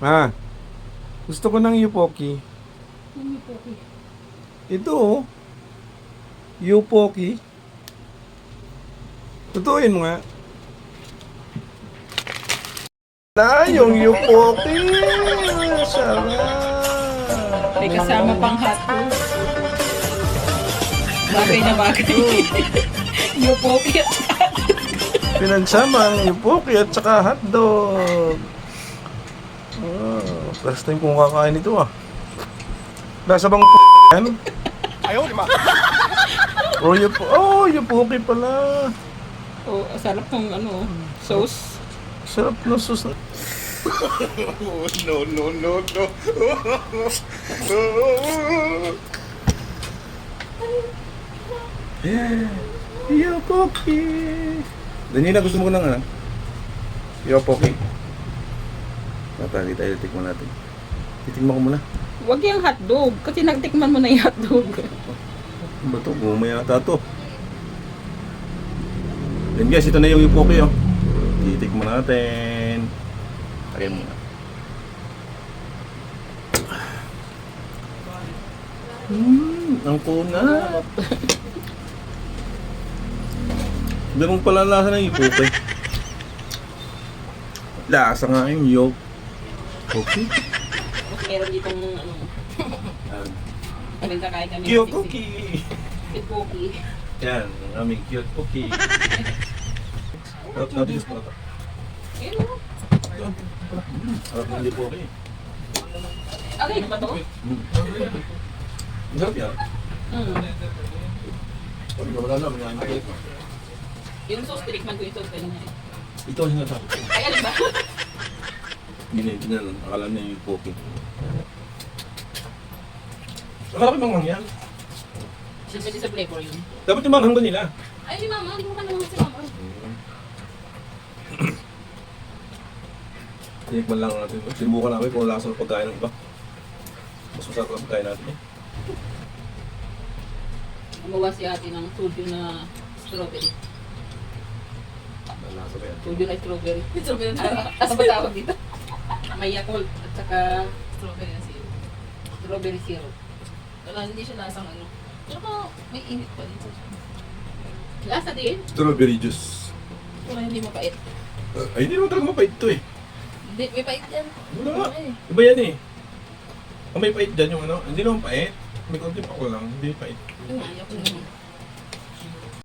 Ha? Gusto ko ng yupoki. Yung poki. Ito oh. Yupoki. Tutuin mo nga. Na, yung yupoki. Sarap. May kasama pang hotdog. Bagay na bagay. Yung poki at Pinagsama ang yupoki at saka hotdog. Oh, first time kong kakain ito ah. Nasa bang yan? Ayaw, di ba? Yupoki pala. oh, sarap ng ano, sauce. Sarap na sus. No, no, no, no. Yeah. Yupoki. Danila, gusto mo ng ano? Yupoki. Natali tayo, tikman natin. Titikman ko muna. Huwag yung hotdog. Kasi nagtikman mo na yung hotdog. Ano ba ito? Gumaya ata ito. Then guys, ito na yung yupoki oh. Titikman natin. Tagay muna. Ang kunat. Ganun pala lasa ng yupoki. Lasa nga yung yolk. Okay. Meron ditong ano. Kaming kakain kami. Cute cookie. Yung poki. Yan, ang aming cute cookie. Natin yung spot. Ayun o. Sarap ng yupoki. Okay na ba to? Sarap yan. Wala na, mga ano. Yung sauce, tinikman ko yung sauce kanina eh. Ito ang sinasabi. Ay, ano ba? Ginignan, akala na yung yupoki. Akala ko manghang yan. Siyempre sa flavor yun. Dapat yung manghang doon nila. Ay, si mama. Hindi mo ka naman si mama. Tinikman lang natin. Sinubukan namin kung lasa ng pagkain ng iba. Mas masarap ang pagkain natin eh. Gumawa si ate ng soju na strawberry. Ang lasa ba yan? Soju na strawberry. Strawberry na. Ano ba tawag dito? May Yakult at saka strawberry na syrup. Strawberry syrup. Wala, hindi siya lasang ano. Pero may init pa dito. Lasa din. Strawberry juice. Wala, hindi mapait. Ay, hindi naman talaga mapait ito eh. Hindi, may pait yan. Wala nga. Wala eh. Iba yan eh. Ang may pait dyan yung ano. Hindi naman pait. May konti pa ko lang. Hindi pait. Ayaw ko naman.